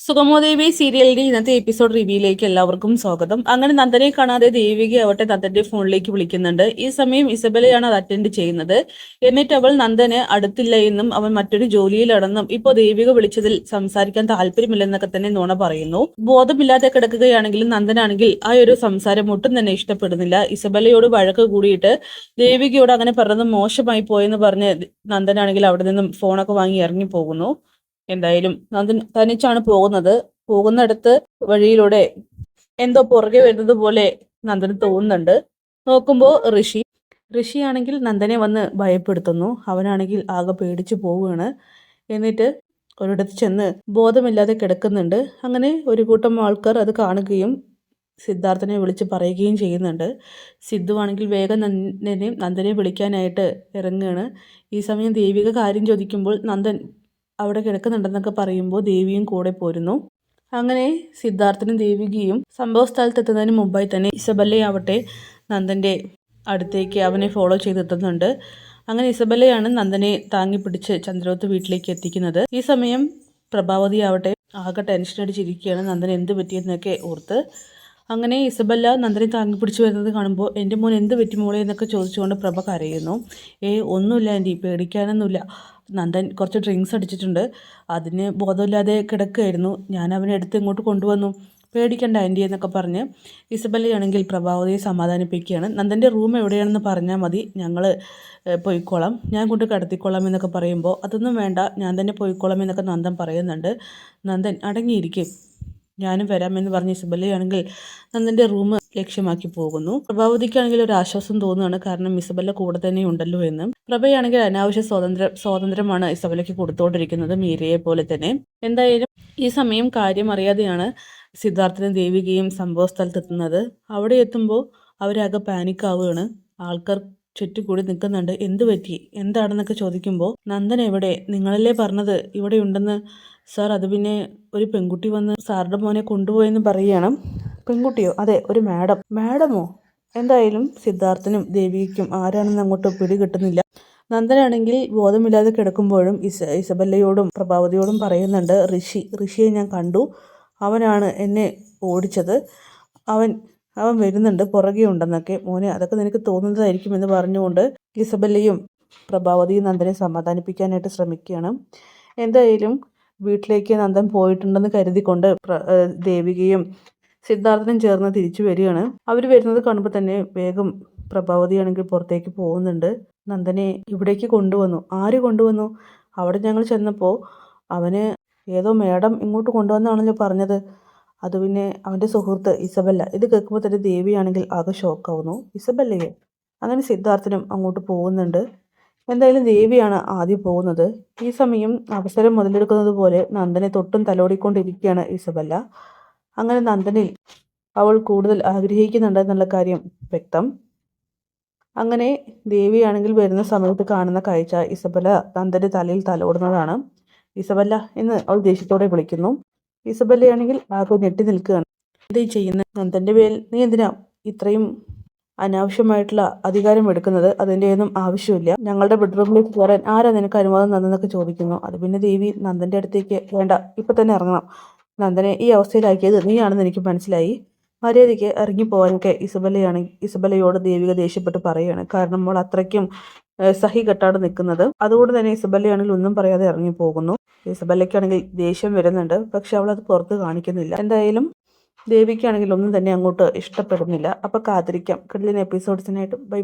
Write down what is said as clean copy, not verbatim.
സുഗമോദേവി സീരിയലിന്റെ ഇന്നത്തെ എപ്പിസോഡ് റിവ്യൂയിലേക്ക് എല്ലാവർക്കും സ്വാഗതം. അങ്ങനെ നന്ദനെ കാണാതെ ദേവിക ആവട്ടെ നന്ദന്റെ ഫോണിലേക്ക് വിളിക്കുന്നുണ്ട്. ഈ സമയം ഇസബലയാണ് അത് അറ്റൻഡ് ചെയ്യുന്നത്. എന്നിട്ട് അവൾ നന്ദന് അടുത്തില്ല എന്നും അവൻ മറ്റൊരു ജോലിയിലാണെന്നും ഇപ്പോൾ ദേവിക വിളിച്ചതിൽ സംസാരിക്കാൻ താല്പര്യമില്ലെന്നൊക്കെ തന്നെ നുണ പറയുന്നു. ബോധമില്ലാതെ കിടക്കുകയാണെങ്കിലും നന്ദനാണെങ്കിൽ ആ ഒരു സംസാരം ഒട്ടും തന്നെ ഇഷ്ടപ്പെടുന്നില്ല. ഇസബലയോട് വഴക്ക് കൂടിയിട്ട് ദേവികയോട് അങ്ങനെ പറഞ്ഞത് മോശമായി പോയെന്ന് പറഞ്ഞ് നന്ദനാണെങ്കിൽ അവിടെ നിന്നും ഫോണൊക്കെ വാങ്ങി ഇറങ്ങി പോകുന്നു. എന്തായാലും നന്ദൻ തനിച്ചാണ് പോകുന്നത്. പോകുന്നിടത്ത് വഴിയിലൂടെ എന്തോ പുറകെ വരുന്നത് പോലെ നന്ദന് തോന്നുന്നുണ്ട്. നോക്കുമ്പോൾ ഋഷിയാണെങ്കിൽ നന്ദനെ വന്ന് ഭയപ്പെടുത്തുന്നു. അവനാണെങ്കിൽ ആകെ പേടിച്ചു പോവുകയാണ്. എന്നിട്ട് ഒരിടത്ത് ചെന്ന് ബോധമില്ലാതെ കിടക്കുന്നുണ്ട്. അങ്ങനെ ഒരു കൂട്ടം ആൾക്കാർ അത് കാണുകയും സിദ്ധാർത്ഥനെ വിളിച്ച് പറയുകയും ചെയ്യുന്നുണ്ട്. സിദ്ധു ആണെങ്കിൽ വേഗം നന്ദനെ വിളിക്കാനായിട്ട് ഇറങ്ങുകയാണ്. ഈ സമയം ദേവിക കാര്യം ചോദിക്കുമ്പോൾ നന്ദൻ അവിടെ കിടക്കുന്നുണ്ടെന്നൊക്കെ പറയുമ്പോൾ ദേവിയും കൂടെ പോരുന്നു. അങ്ങനെ സിദ്ധാർത്ഥനും ദേവികയും സംഭവ സ്ഥലത്തെത്തുന്നതിന് മുമ്പായി തന്നെ ഇസബല്ലയാവട്ടെ നന്ദന്റെ അടുത്തേക്ക് അവനെ ഫോളോ ചെയ്തെത്തുന്നുണ്ട്. അങ്ങനെ ഇസബല്ലയാണ് നന്ദനെ താങ്ങി പിടിച്ച് ചന്ദ്രോത്ത് വീട്ടിലേക്ക് എത്തിക്കുന്നത്. ഈ സമയം പ്രഭാവതി ആവട്ടെ ആകെ ടെൻഷൻ അടിച്ചിരിക്കുകയാണ്, നന്ദൻ എന്ത് പറ്റിയെന്നൊക്കെ ഓർത്ത്. അങ്ങനെ ഇസബല്ല നന്ദനെ താങ്ങി പിടിച്ചു വരുന്നത് കാണുമ്പോൾ എൻ്റെ മോൻ എന്ത് പറ്റി മോളെ എന്നൊക്കെ ചോദിച്ചുകൊണ്ട് പ്രഭ കരയുന്നു. ഒന്നുമില്ല ആൻറ്റി, പേടിക്കാനൊന്നുമില്ല. നന്ദൻ കുറച്ച് ഡ്രിങ്ക്സ് അടിച്ചിട്ടുണ്ട്, അതിന് ബോധമില്ലാതെ കിടക്കുകയായിരുന്നു. ഞാൻ അവനെ എടുത്ത് ഇങ്ങോട്ട് കൊണ്ടുവന്നു, പേടിക്കണ്ട ആൻറ്റി എന്നൊക്കെ പറഞ്ഞ് ഇസബല്ലയാണെങ്കിൽ പ്രഭാവതിയെ സമാധാനിപ്പിക്കുകയാണ്. നന്ദൻ്റെ റൂം എവിടെയാണെന്ന് പറഞ്ഞാൽ മതി, ഞങ്ങൾ പോയിക്കോളാം, ഞാൻ കൊണ്ട് കിടത്തിക്കോളാം എന്നൊക്കെ പറയുമ്പോൾ അതൊന്നും വേണ്ട, ഞാൻ തന്നെ പോയിക്കോളാം എന്നൊക്കെ നന്ദൻ പറയുന്നുണ്ട്. നന്ദൻ അടങ്ങിയിരിക്കും, ഞാനും വരാമെന്ന് പറഞ്ഞ് ഇസബല്ലയാണെങ്കിൽ നന്ദൻ്റെ റൂം ലക്ഷ്യമാക്കി പോകുന്നു. പ്രഭാവതിക്കാണെങ്കിൽ ഒരു ആശ്വാസം തോന്നുകയാണ്, കാരണം ഇസബല്ല കൂടെ തന്നെ ഉണ്ടല്ലോ എന്ന്. പ്രഭയാണെങ്കിൽ അനാവശ്യ സ്വാതന്ത്ര്യമാണ് ഇസബല്ലയ്ക്ക് കൊടുത്തുകൊണ്ടിരിക്കുന്നത്, മീരയെ പോലെ തന്നെ. എന്തായാലും ഈ സമയം കാര്യം അറിയാതെയാണ് സിദ്ധാർത്ഥനും ദേവികയും സംഭവ സ്ഥലത്തെത്തുന്നത്. അവിടെ എത്തുമ്പോൾ അവരാകെ പാനിക്കാവുകയാണ്. ആൾക്കാർ ചുറ്റിക്കൂടി നിൽക്കുന്നുണ്ട്. എന്ത് പറ്റി, എന്താണെന്നൊക്കെ ചോദിക്കുമ്പോൾ നന്ദൻ എവിടെ, നിങ്ങളല്ലേ പറഞ്ഞത് ഇവിടെ ഉണ്ടെന്ന്. സാർ, അത് പിന്നെ ഒരു പെൺകുട്ടി വന്ന് സാറിൻ്റെ മോനെ കൊണ്ടുപോയെന്ന് പറയുകയാണ്. പെൺകുട്ടിയോ? അതെ, ഒരു മാഡമോ? എന്തായാലും സിദ്ധാർത്ഥനും ദേവിക്കും ആരാണെന്ന് അങ്ങോട്ട് പിടി കിട്ടുന്നില്ല. നന്ദനാണെങ്കിൽ ബോധമില്ലാതെ കിടക്കുമ്പോഴും ഇസബല്ലയോടും പ്രഭാവതിയോടും പറയുന്നുണ്ട്, ഋഷിയെ ഞാൻ കണ്ടു, അവനാണ് എന്നെ ഓടിച്ചത്, അവൻ വരുന്നുണ്ട്, പുറകെ ഉണ്ടെന്നൊക്കെ. മോനെ, അതൊക്കെ നിനക്ക് തോന്നുന്നതായിരിക്കും എന്ന് പറഞ്ഞുകൊണ്ട് ഇസബല്ലയും പ്രഭാവതിയും നന്ദനെ സമാധാനിപ്പിക്കാനായിട്ട് ശ്രമിക്കുകയാണ്. എന്തായാലും വീട്ടിലേക്ക് നന്ദൻ പോയിട്ടുണ്ടെന്ന് കരുതിക്കൊണ്ട് ദേവികയും സിദ്ധാർത്ഥനും ചേർന്ന് തിരിച്ചു വരികയാണ്. അവർ വരുന്നത് കാണുമ്പോൾ തന്നെ വേഗം പ്രഭാവതിയാണെങ്കിൽ പുറത്തേക്ക് പോകുന്നുണ്ട്. നന്ദനെ ഇവിടേക്ക് കൊണ്ടുവന്നു. ആര് കൊണ്ടുവന്നു? അവിടെ ഞങ്ങൾ ചെന്നപ്പോൾ അവന് ഏതോ മേഡം ഇങ്ങോട്ട് കൊണ്ടുവന്നാണല്ലോ പറഞ്ഞത്. അത് പിന്നെ അവൻ്റെ സുഹൃത്ത് ഇസബല്ല. ഇത് കേൾക്കുമ്പോൾ തന്നെ ദേവിയാണെങ്കിൽ ആകെ ഷോക്കാവുന്നു. ഇസബല്ലയെ? അങ്ങനെ സിദ്ധാർത്ഥനും അങ്ങോട്ട് പോകുന്നുണ്ട്. എന്തായാലും ദേവിയാണ് ആദ്യം പോകുന്നത്. ഈ സമയം അവസരം മുതലെടുക്കുന്നത് പോലെ നന്ദനെ തൊട്ടും തലോടിക്കൊണ്ടിരിക്കുകയാണ് ഇസബല്ല. അങ്ങനെ നന്ദനിൽ അവൾ കൂടുതൽ ആഗ്രഹിക്കുന്നുണ്ട് എന്നുള്ള കാര്യം വ്യക്തം. അങ്ങനെ ദേവിയാണെങ്കിൽ വരുന്ന സമയത്ത് കാണുന്ന കാഴ്ച ഇസബല്ല നന്ദൻ്റെ തലയിൽ തലോടുന്നതാണ്. ഇസബല്ല എന്ന് അവൾ ദേഷ്യത്തോടെ വിളിക്കുന്നു. ഇസബല്ലയാണെങ്കിൽ ആകെ ഞെട്ടി നിൽക്കുകയാണ്. എന്താ ചെയ്യുന്നത്? നന്ദൻ്റെ പേരിൽ നീ എന്തിനാ ഇത്രയും അനാവശ്യമായിട്ടുള്ള അധികാരം എടുക്കുന്നത്? അതിൻ്റെ ഒന്നും ആവശ്യമില്ല. ഞങ്ങളുടെ ബെഡ്റൂമിലേക്ക് കയറാൻ ആരാ നിനക്ക് അനുവാദം തന്നെന്നൊക്കെ ചോദിക്കുന്നു. അത് പിന്നെ ദേവി നന്ദൻ്റെ അടുത്തേക്ക് വേണ്ട, ഇപ്പം തന്നെ ഇറങ്ങണം, നന്ദനെ ഈ അവസ്ഥയിലാക്കിയത് നീയാണെന്ന് എനിക്ക് മനസ്സിലായി, മര്യാദയ്ക്ക് ഇറങ്ങിപ്പോവാനൊക്കെ ഇസബല്ലയോട് ദേവിക ദേഷ്യപ്പെട്ട് പറയുകയാണ്. കാരണം അവൾ അത്രയ്ക്കും സഹി കെട്ടാണ് നിൽക്കുന്നത്. അതുകൊണ്ട് തന്നെ ഇസബല്ലയാണെങ്കിൽ ഒന്നും പറയാതെ ഇറങ്ങിപ്പോകുന്നു. ഇസബല്ലയ്ക്കാണെങ്കിൽ ദേഷ്യം വരുന്നുണ്ട്, പക്ഷെ അവൾ അത് പുറത്ത് കാണിക്കുന്നില്ല. എന്തായാലും ദേവിക്കാണെങ്കിൽ ഒന്നും തന്നെ അങ്ങോട്ട് ഇഷ്ടപ്പെടുന്നില്ല. അപ്പോൾ കാത്തിരിക്കാം കിടിലൻ എപ്പിസോഡ്സിനായിട്ട്. ബൈ.